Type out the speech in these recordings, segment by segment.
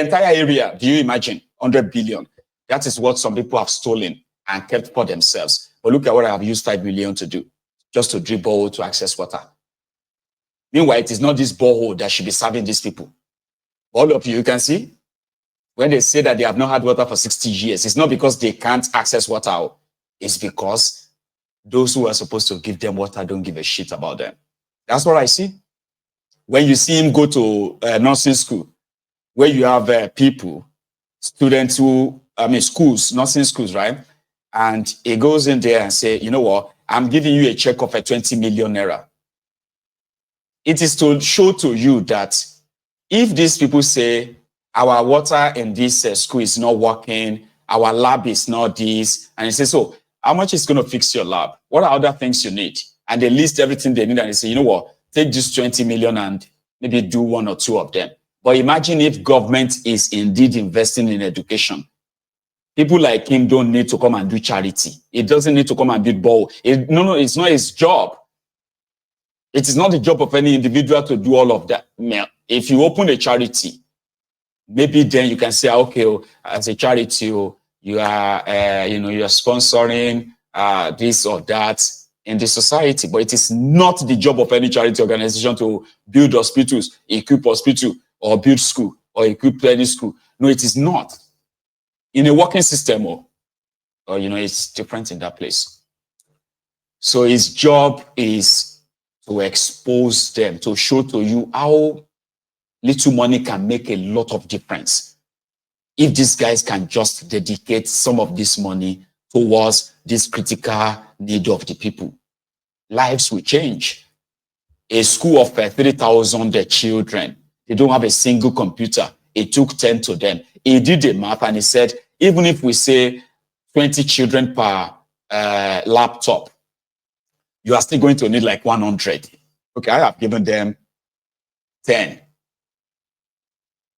entire area, do you imagine? 100 billion. That is what some people have stolen and kept for themselves. But look at what I have used 5 million to do, just to drill borehole to access water. Meanwhile, it is not this borehole that should be serving these people. All of you can see, when they say that they have not had water for 60 years, it's not because they can't access water. It's because those who are supposed to give them water don't give a shit about them. That's what I see. When you see him go to nursing school, where you have people, students who, schools, nursing schools, right? And he goes in there and say, you know what, I'm giving you a check of a 20 million naira. It is to show to you that if these people say, our water in this school is not working, our lab is not this, and he says, so how much is going to fix your lab? What are other things you need? And they list everything they need and they say, you know what, take this 20 million and maybe do 1 or 2 of them. But imagine if government is indeed investing in education. People like him don't need to come and do charity. It doesn't need to come and build ball. No, it's not his job. It is not the job of any individual to do all of that. If you open a charity, maybe then you can say, okay, as a charity, you are, you are sponsoring this or that in the society. But it is not the job of any charity organization to build hospitals, equip hospital, or build school, or equip any school. No, it is not. In a working system, or it's different in that place. So his job is to expose them, to show to you how little money can make a lot of difference. If these guys can just dedicate some of this money towards this critical need of the people, lives will change. A school of 3,000 children, they don't have a single computer. It took 10 to them. He did a map and he said, even if we say 20 children per laptop, you are still going to need like 100. Okay, I have given them 10.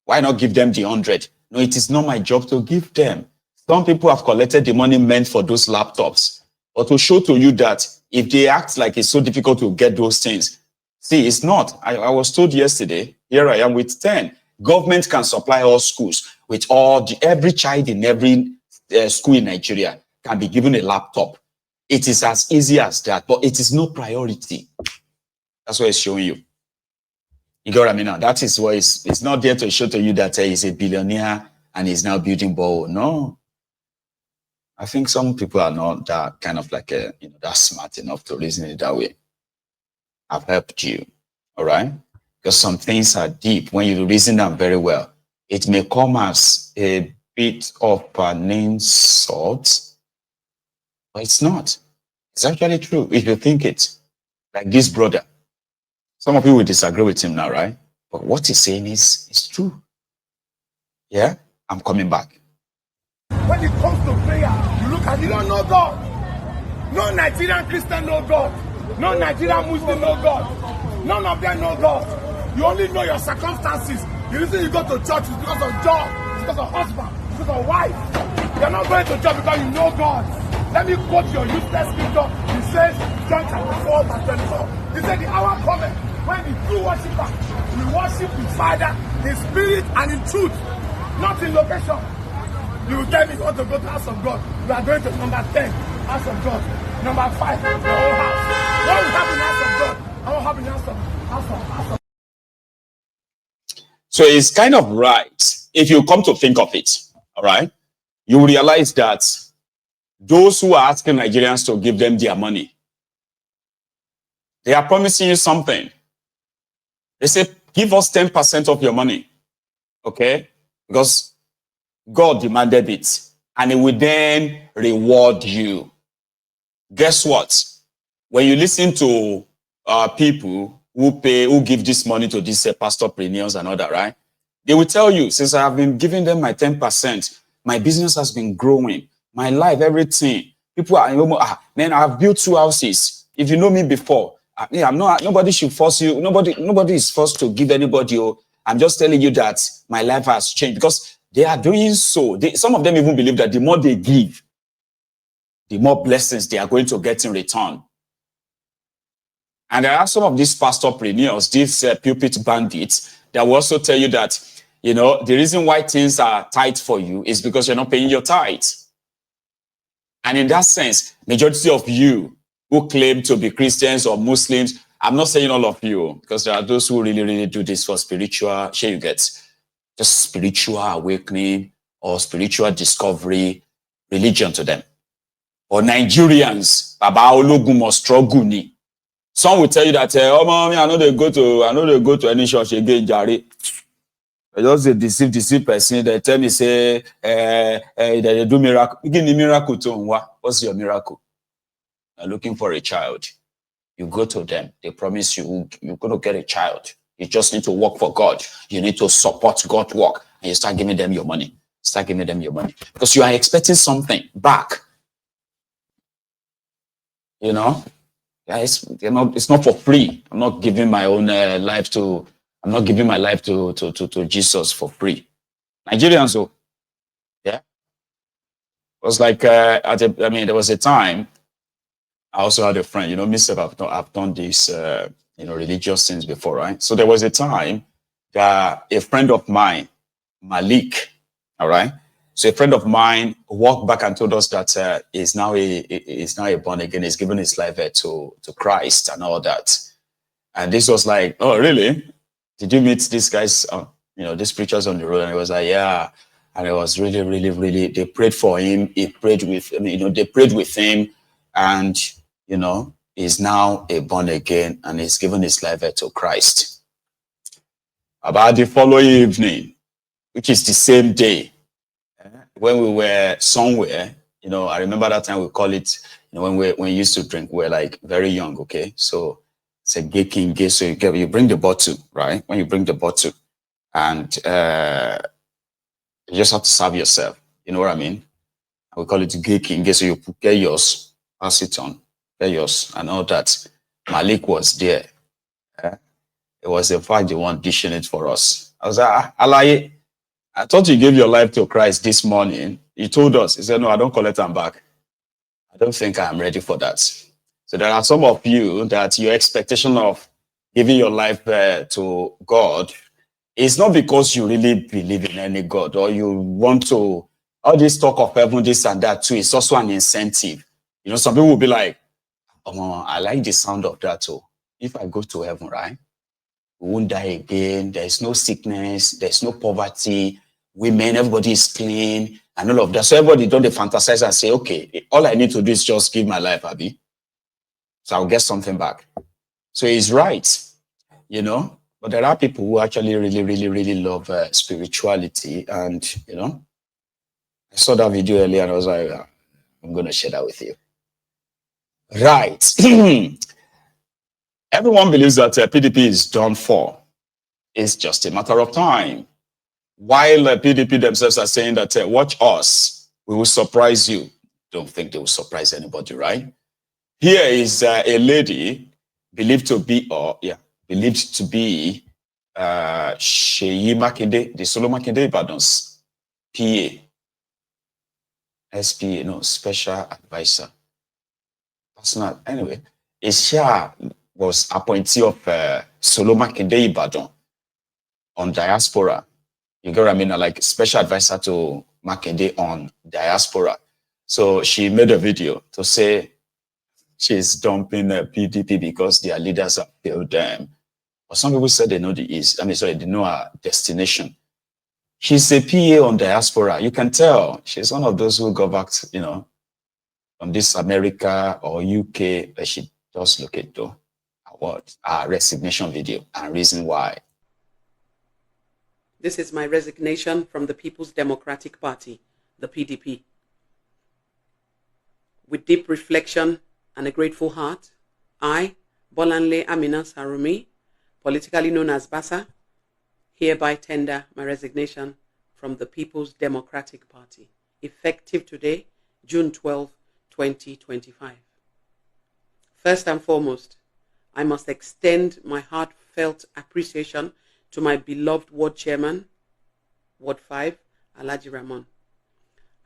Why not give them the 100? No, it is not my job to give them. Some people have collected the money meant for those laptops. But to show to you that if they act like it's so difficult to get those things, see, it's not. I was told yesterday, here I am with 10. Government can supply all schools with every child in every school in Nigeria can be given a laptop. It is as easy as that, but it is no priority. That's what it's showing you. You get what I mean now? That is why it's not there to show to you that he's a billionaire and he's now building ball. No. I think some people are not that kind of like that smart enough to reason it that way. I've helped you. All right? Because some things are deep. When you reason them very well, it may come as a bit of an insult, but it's not. It's actually true if you think it. Like this brother. Some of you will disagree with him now, right? But what he's saying is true. Yeah? I'm coming back. When it comes to prayer, you look at you don't know God. No Nigerian Christian know God. No Nigerian Muslim know God. None of them know God. You only know your circumstances. The reason you go to church is because of job, because of husband, because of wife. You're not going to church because you know God. Let me quote your useless scripture. He says, John chapter 4, verse 24. He said, the hour cometh when the true worshiper will worship the Father in spirit and in truth, not in location. You will tell me you want to go to the house of God. You are going to number 10, house of God. Number 5, your own house. What will happen in the house of God? I will happen in the house of So it's kind of right. If you come to think of it, all right, you realize that those who are asking Nigerians to give them their money, they are promising you something. They say, give us 10% of your money, okay? Because God demanded it, and he will then reward you. Guess what? When you listen to people who give this money to these pastorpreneurs and all that, right? They will tell you, since I have been giving them my 10%, my business has been growing, my life, everything. People are, man, I've built 2 houses. If you know me before, I'm not. Nobody should force you. Nobody is forced to give anybody. I'm just telling you that my life has changed because they are doing so. Some of them even believe that the more they give, the more blessings they are going to get in return. And there are some of these pastorpreneurs, these pulpit bandits, that will also tell you that You know, the reason why things are tight for you is because you're not paying your tithes. And in that sense, majority of you who claim to be Christians or Muslims, I'm not saying all of you, because there are those who really, really do this for spiritual, you get just spiritual awakening or spiritual discovery, religion to them. Or Nigerians, Baba Ologun must struggle ni. Some will tell you that, oh mommy, I know they go to any church again, Jare. I just deceive person. They tell me, say, they do miracle. Give me miracle to what? What's your miracle? You're looking for a child. You go to them. They promise you're going to get a child. You just need to work for God. You need to support God's work. And you start giving them your money. Start giving them your money. Because you are expecting something back. You know? Yeah, it's not for free. I'm not giving my own life to... I'm not giving my life to Jesus for free. Nigerians, though, yeah. It was like, there was a time, I also had a friend, you know, I've done these, religious things before, right? So there was a time that a friend of mine, Malik, all right? So a friend of mine walked back and told us that he's now a born again, he's given his life to Christ and all that. And this was like, oh, really? Did you meet these guys, these preachers on the road? And he was like, yeah. And it was really, really, really, they prayed for him. They prayed with him. And, he's now a born again and he's given his life to Christ. About the following evening, which is the same day, when we were somewhere, I remember that time we call it, when we used to drink, we were like very young, okay? So it's a gay king gay, so you bring the bottle, right? When you bring the bottle, and you just have to serve yourself. You know what I mean? We call it gay king gay, so you get yours, pass it on, get yours, and all that. Malik was there. It was in fact the one dishing it for us. I was like, Alaye, I thought you gave your life to Christ this morning. He told us. He said, no, I don't collect them back. I don't think I'm ready for that. So there are some of you that your expectation of giving your life to God is not because you really believe in any God or you want to, all this talk of heaven, this and that too, is also an incentive. Some people will be like, oh, I like the sound of that too. If I go to heaven, right, we won't die again. There's no sickness. There's no poverty. Women, everybody is clean and all of that. So everybody don't fantasize and say, okay, all I need to do is just give my life, Abby. So I'll get something back. So he's right, but there are people who actually really, really, really love spirituality. And, I saw that video earlier and I was like, I'm going to share that with you. Right. Everyone believes that PDP is done for. It's just a matter of time. While PDP themselves are saying that, watch us, we will surprise you. Don't think they will surprise anybody, right? Here is a lady believed to be Sheyi Makinde, the Solo Makinde Ibadan's PA, SPA, special advisor. Personal. Anyway, Isha was appointee of Solo Makinde Ibadan on diaspora. You get what I mean? Like special advisor to Makinde on diaspora. So she made a video to say, she's dumping PDP because their leaders have failed them. But some people said they know they know her destination. She's a PA on diaspora. You can tell she's one of those who go back, from this America or UK, but she does look at our resignation video and reason why. This is my resignation from the People's Democratic Party, the PDP. With deep reflection and a grateful heart, I, Bolanle Amina Sarumi, politically known as Basa, hereby tender my resignation from the People's Democratic Party, effective today, June 12, 2025. First and foremost, I must extend my heartfelt appreciation to my beloved Ward Chairman, Ward 5, Alhaji Ramon,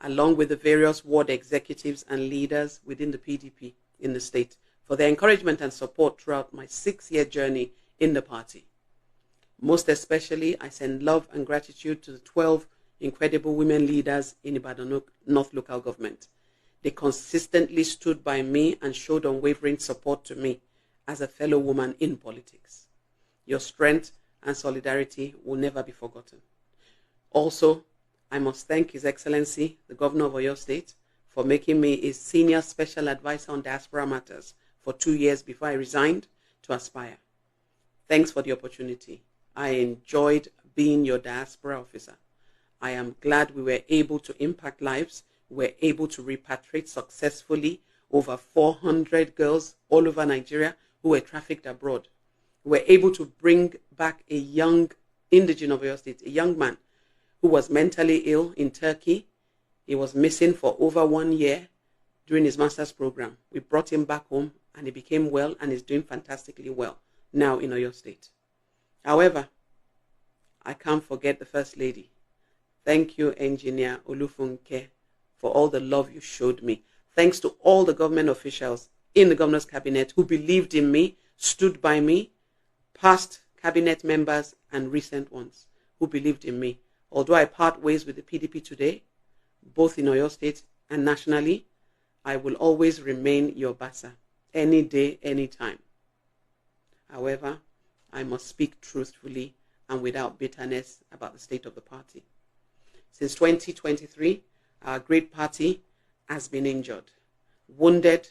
along with the various ward executives and leaders within the PDP in the state for their encouragement and support throughout my 6-year journey in the party. Most especially, I send love and gratitude to the 12 incredible women leaders in Ibadan North Local Government. They consistently stood by me and showed unwavering support to me as a fellow woman in politics. Your strength and solidarity will never be forgotten. Also, I must thank His Excellency, the Governor of Oyo State, for making me his Senior Special Advisor on Diaspora Matters for 2 years before I resigned to Aspire. Thanks for the opportunity. I enjoyed being your diaspora officer. I am glad we were able to impact lives. We were able to repatriate successfully over 400 girls all over Nigeria who were trafficked abroad. We were able to bring back a young indigene of Oyo State, a young man who was mentally ill in Turkey. He was missing for over 1 year during his master's program. We brought him back home and he became well and is doing fantastically well now in Oyo State. However, I can't forget the First Lady. Thank you, Engineer Olufunke, for all the love you showed me. Thanks to all the government officials in the governor's cabinet who believed in me, stood by me, past cabinet members and recent ones who believed in me. Although I part ways with the PDP today, both in Oyo State and nationally, I will always remain your bassa, any day, any time. However, I must speak truthfully and without bitterness about the state of the party. Since 2023, our great party has been injured, wounded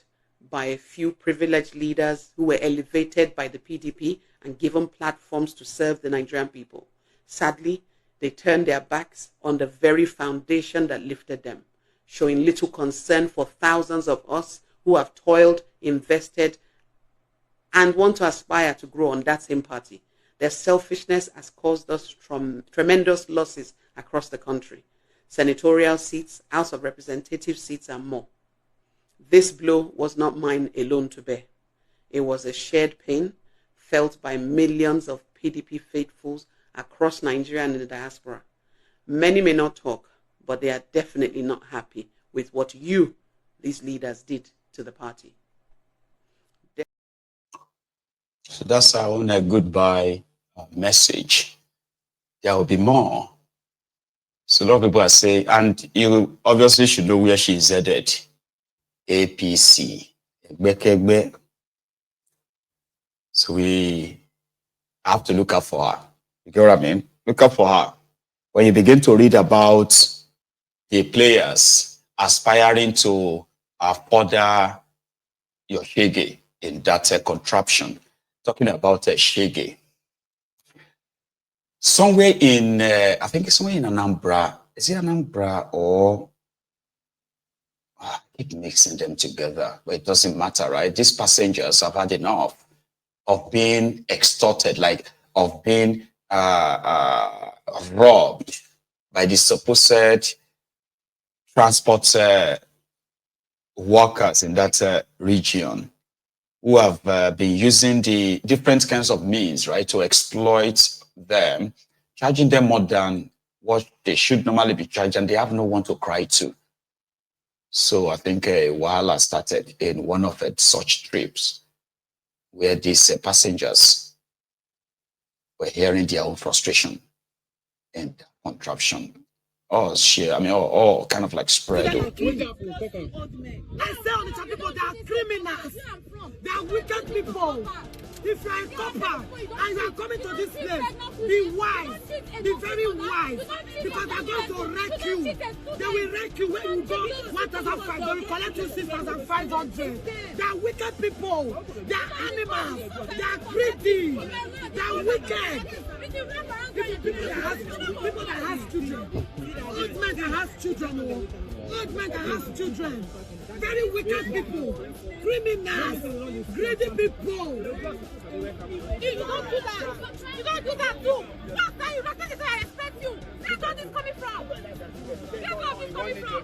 by a few privileged leaders who were elevated by the PDP and given platforms to serve the Nigerian people. Sadly, they turned their backs on the very foundation that lifted them, showing little concern for thousands of us who have toiled, invested, and want to aspire to grow on that same party. Their selfishness has caused us tremendous losses across the country. Senatorial seats, House of Representative seats, and more. This blow was not mine alone to bear. It was a shared pain felt by millions of PDP faithfuls across Nigeria and in the diaspora. Many may not talk, but they are definitely not happy with what you, these leaders, did to the party. So that's our own goodbye message. There will be more. So a lot of people are saying, and you obviously should know where she is headed. APC. So we have to look out for her. You get what I mean? Look out for her. When you begin to read about the players aspiring to further your shege in that contraption, talking about shege. Somewhere in, I think it's somewhere in Anambra. Is it Anambra or I keep mixing them together, but it doesn't matter, right? These passengers have had enough of being extorted, like of being robbed by the supposed transport workers in that region who have been using the different kinds of means, right, to exploit them, charging them more than what they should normally be charged, and they have no one to cry to. So I think Wahala started in one of such trips where these passengers were hearing their own frustration and contraption. Oh, shit. I mean, all kind of like spread. I say on the people, they are criminals. They are wicked people. If you are a copper and you are coming to this place, be wise. Be very wise. Because they are going to wreck you. They will wreck you when you go 1,500. They will collect you 6,500. They are wicked people. They are animals. They are greedy. They are wicked. People that have children. Old men that have children. Old men that have children. Very wicked people. Criminals. Greedy people. You don't do that. You don't do that too. Last time you respect it, I respect you. That's where this coming from. That's where this coming from.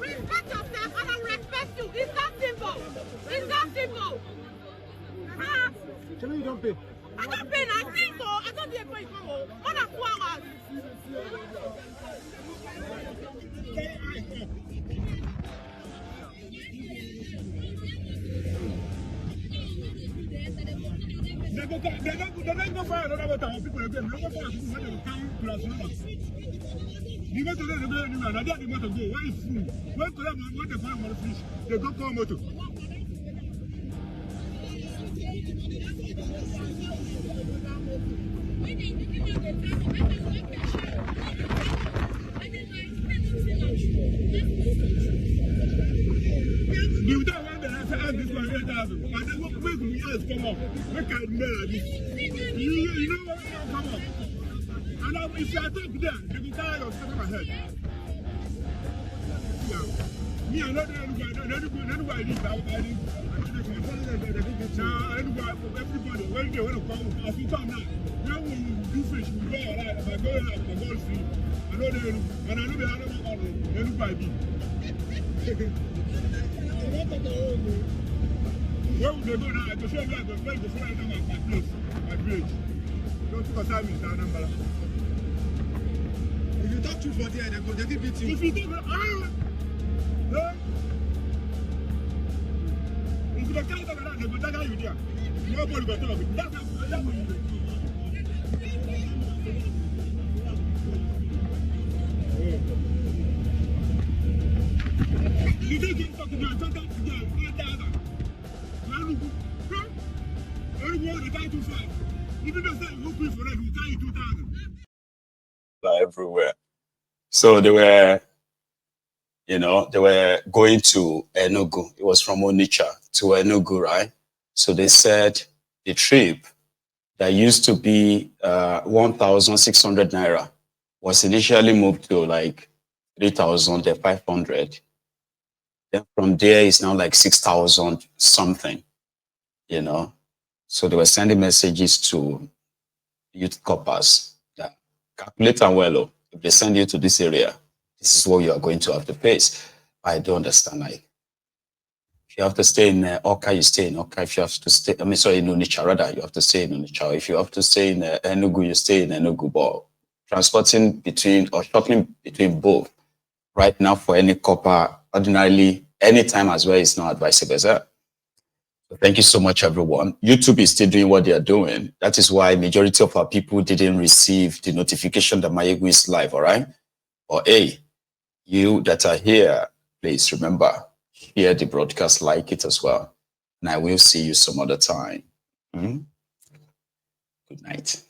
Respect yourself and I respect you. It's that simple. It's that simple. You don't pay. I don't pay nothing, so I don't pay for it more than 2 hours. They don't go fire another time. People again, they go fire people when they will come to us. You want to let them go anywhere. Now they want to go. Where is food? When to them, when they find more fish, they go call motor. You don't want to have this one 8,000. And then what make me else come up? Make I know this. You know what will come up. And if you attack them, they will tie your stuff on my head. Yeah. Me, I'm not everybody. Everybody, when they want to come, as we come now, when we do fish, we go alive. If I go alive, I go free. I know they and I know they are not everybody. Where would they go now? I can show you the place before I come at my place, my bridge. Don't take a time in that number. If you talk too for there, they will beat you. If you think, if you can't talk about that, they will tell you there. Nobody will talk. That's what you do. You think you're talking about something to them, even though they will pay for that, we'll tell you 2,000. Everywhere. So they were, they were going to Enugu. It was from Onitsha to Enugu, right? So they said the trip that used to be 1,600 naira was initially moved to like 3,500. Then from there, it's now like 6,000 something, So they were sending messages to youth corpers that calculate and well, if they send you to this area, this is what you are going to have to face. I don't understand. If you have to stay in Oka, you stay in Oka. If you have to stay, in Onitsha, rather, you have to stay in Onitsha. If you have to stay in Enugu, you stay in Enugu. But transporting between or shuttling between both right now for any copper, ordinarily, anytime as well, is not advisable. So thank you so much, everyone. YouTube is still doing what they are doing. That is why majority of our people didn't receive the notification that Mayegu is live, all right? Or hey, you that are here, please remember, share the broadcast, like it as well. And I will see you some other time. Good night.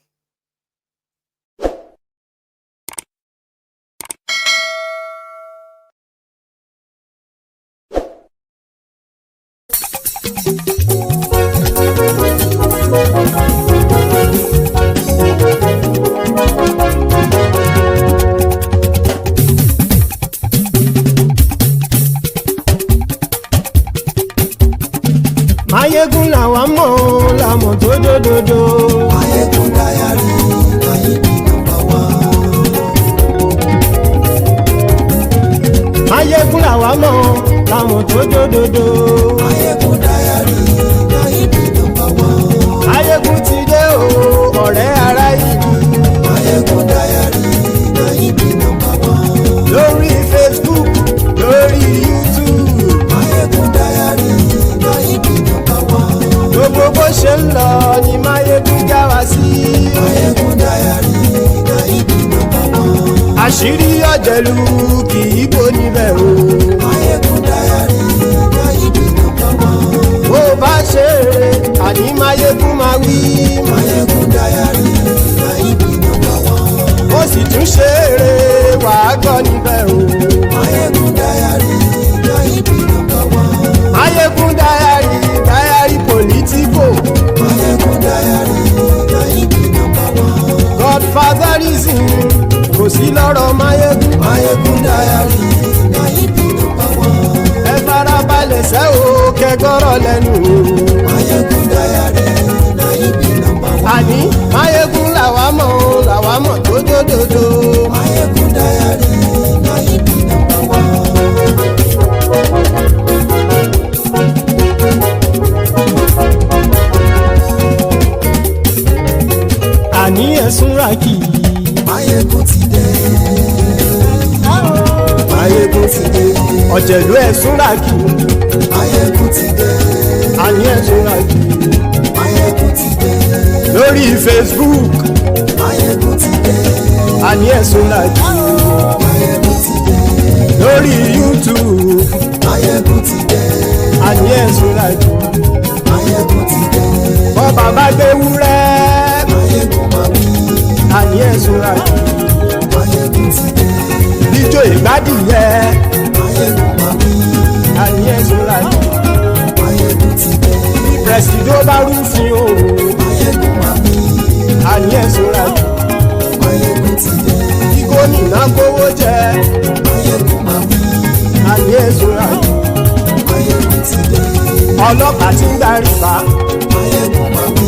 Mayegun làwa mọ̀ làmọ̀ tó dòdòdò. Mayegun dayari Mayegun number one. Mayegun làwa mọ̀ làmọ̀ tó dòdòdò. Mayegun dayari Mayegun number one. Mayegun ti dé o ọ̀rẹ́ ara ìlú. Mayegun dayari Mayegun number one. Lórí Facebook, lórí YouTube. Mayegun dayari Mayegun number one. Gbogbo bó ṣe ń lọ ni Mayegun já wa sí. Mayegun dayari Mayegun number one. Àṣírí ọ̀jẹ̀lú kì í bò níbẹ̀ o. Mayegun dayari Mayegun number one. Bó bá ṣe eré àní Mayegun máa wí. Mayegun dayari Mayegun number one. Ó sì tún ṣe eré wàá gbọ́ níbẹ̀ o. Mayegun dayari Mayegun number one. Mayegun dayari politico. Mayegun dayari Mayegun number one. Godfatherism kò sí lọ́rọ̀ Mayegun. Mayegun dayari Mayegun number one. Ẹ farabalẹ̀ sẹ́ o kẹgọ́rọ̀ lẹ́nu o. Mayegun dayari Mayegun number one. Àní Mayegun làwa mọ̀ tó dòdòdò. Mayegun dayari Mayegun number one. Àní ẹ̀sùn ràkì. Mayegun ti dé. Mayegun ti dé. ọ̀jẹ̀lú ẹ̀súnra kì í. Máyégún ti dé. àní ẹ̀súnra kì í. Máyégún ti dé. lórí Facebook Máyégún ti dé. àní ẹ̀súnra kì í. Máyégún ti dé. lórí YouTube Máyégún ti dé. àní ẹ̀súnra kì í. Máyégún ti dé. bọ́ bàbá gbé wúrẹ́ Máyégún máa wí. àní ẹ̀súnra kì í. Máyégún ti dé. ijó ìgbádìyẹ Máyégún máa wí. àní ẹ̀súnra kì í. Máyégún ti dé. pẹ̀sìdó bá rúfin o Máyégún máa wí. àní ẹ̀súnra kì í. Máyégún ti dé. kí gómìnà kówó jẹ Máyégún máa wí. àní ẹ̀súnra kì í. Máyégún ti dé. ọlọ́pàá tí ń darí bá Máyégún máa wí.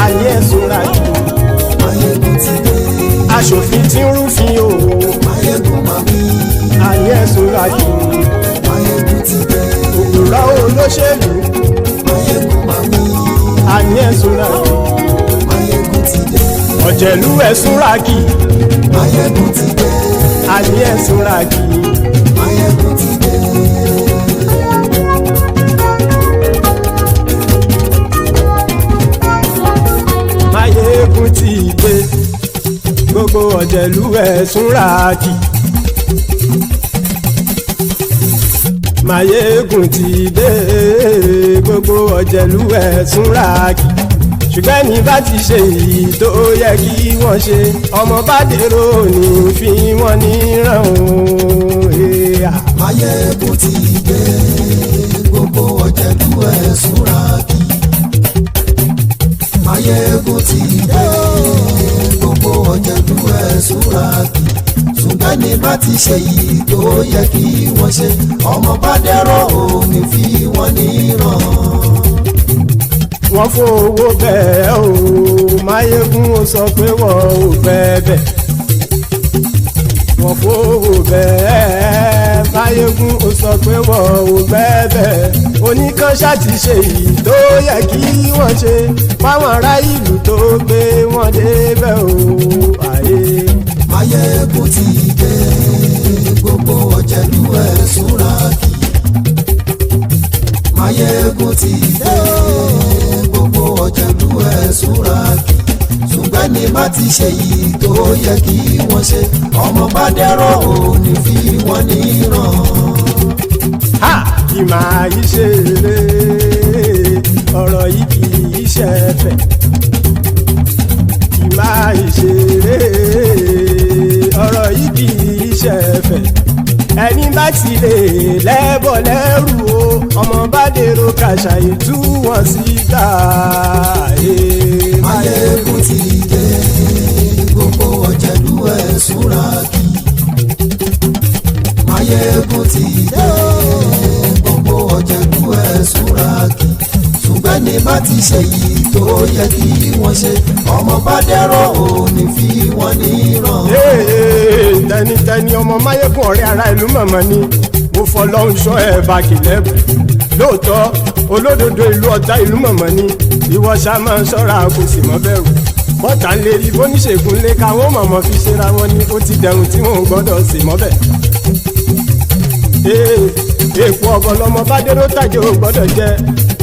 àní ẹ̀súnra kì í. Máyégún ti dé. aṣòfin tí ń rúfin o Máyégún máa wí. àní ẹ̀súnra kì í. Máyégún ti dé. òpùrọ́ olóṣèlú Máyégún máa wí. àní ẹ̀súnra kì í. Máyégún ti dé. ọ̀jẹ̀lú ẹ̀súnra kì í. Máyégún ti dé. àní ẹ̀súnra kì í. Máyégún ti dé. Máyégún ti dé gbogbo ọ̀jẹ̀lú ẹ̀súnra kì í. Máyégún ti dé gbogbo ọ̀jẹ̀lú ẹ̀súnra kì í. ṣùgbọ́n ní bá ti ṣe èyí tó yẹ kí wọ́n ṣe ọmọ bá dèrò ní fi wọ́n níran o. Máyégún ti dé. Gbogbo ọ̀jẹ̀lú ẹ̀súnra kì í. Máyégún ti dé. Gbogbo ọ̀jẹ̀lú ẹ̀súnra kì í. ṣùgbọ́n ní bá ti ṣe yìí tó yẹ kí wọ́n ṣe ọmọ bá dẹ́rọ̀ òní fi wọ́n níran. wọ́n fowó bẹ́ẹ̀ o Máyégún ó sọ pé wọ́n ò fẹ́ bẹ́ẹ̀. wọ́n fowó bẹ́ẹ̀ Máyégún ó sọ pé wọ́n ò fẹ́ bẹ́ẹ̀. oníkanṣá ti ṣe yìí tó yẹ kí wọ́n ṣe fáwọn ará ìlú tó gbé wọn débẹ̀ o. àyè Máyégún ti dé. Gbogbo ọ̀jẹ̀lú ẹ̀súnra kì í. Máyégún ti dé. Gbogbo ọ̀jẹ̀lú ẹ̀súnra kì í. ṣùgbọ́n ní bá ti ṣe yìí tó yẹ kí wọ́n ṣe ọmọ bá dẹ́rọ̀ òní fi wọ́n níran. ha kì máa yí ṣe eré ọ̀rọ̀ yìí kì í ṣe ẹ̀fẹ̀. kì máa yí ṣe eré ọ̀rọ̀ yìí kì í ṣe ẹ̀fẹ̀. ẹni bá ti lè lẹ́bọ̀ lẹ́rù o ọmọ bá dèrò kàṣàyè tú wọn síta. Máyégún ti dé. Gbogbo ọ̀jẹ̀lú ẹ̀súnra kì í. Máyégún ti dé. Gbogbo ọ̀jẹ̀lú ẹ̀súnra kì í. ṣùgbọ́n ní bá ti ṣe yìí tó yẹ kí wọ́n ṣe ọmọ bá dẹ́rọ̀ òní fi wọ́n níran. tẹnitẹni ọmọ Máyégún ọ̀rẹ́ ara ìlú mọ̀mọ́ ni mo fọlọ́hún ṣọ́ ẹ̀ bá kìlẹ́bù. lóòótọ́ olódodo ìlú ọ̀tá ìlú mọ̀mọ́ ni ìwọ ṣá máa ń ṣọ́ra kò sì mọ́ bẹ̀rù. bọ́tà ń lè rí bóníṣègùn lé káwọn mọ̀mọ́ fi ṣera wọn ni ó ti dẹrùn tí wọn ò gbọ́dọ̀ sì mọ́ bẹ̀. èèpo ọ̀bọ̀lọmọ bá dérò tàjẹ́ ò gbọ́dọ̀ jẹ́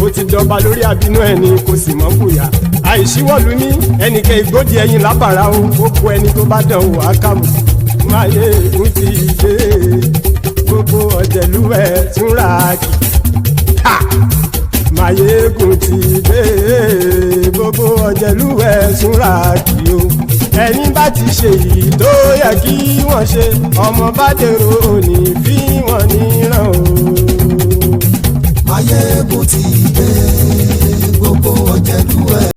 ó ti dọba lórí àbínú ẹni kò sì mọ́ fòyà. àìsíwọ́lu ní ẹnìkẹ́ ìgbódì ẹyin lábàrá o ó kó ẹni tó bá dán o àkàmù. Máyégún ti dé gbogbo ọ̀jẹ̀lú ẹ̀súnra kì í. Máyégún ti dé gbogbo ọ̀jẹ̀lú ẹ̀súnra kì í o. ẹni bá ti ṣe yìí tó yẹ kí wọ́n ṣe ọmọ bá dèrò òní fi wọ́n níran o. Máyégún ti dé.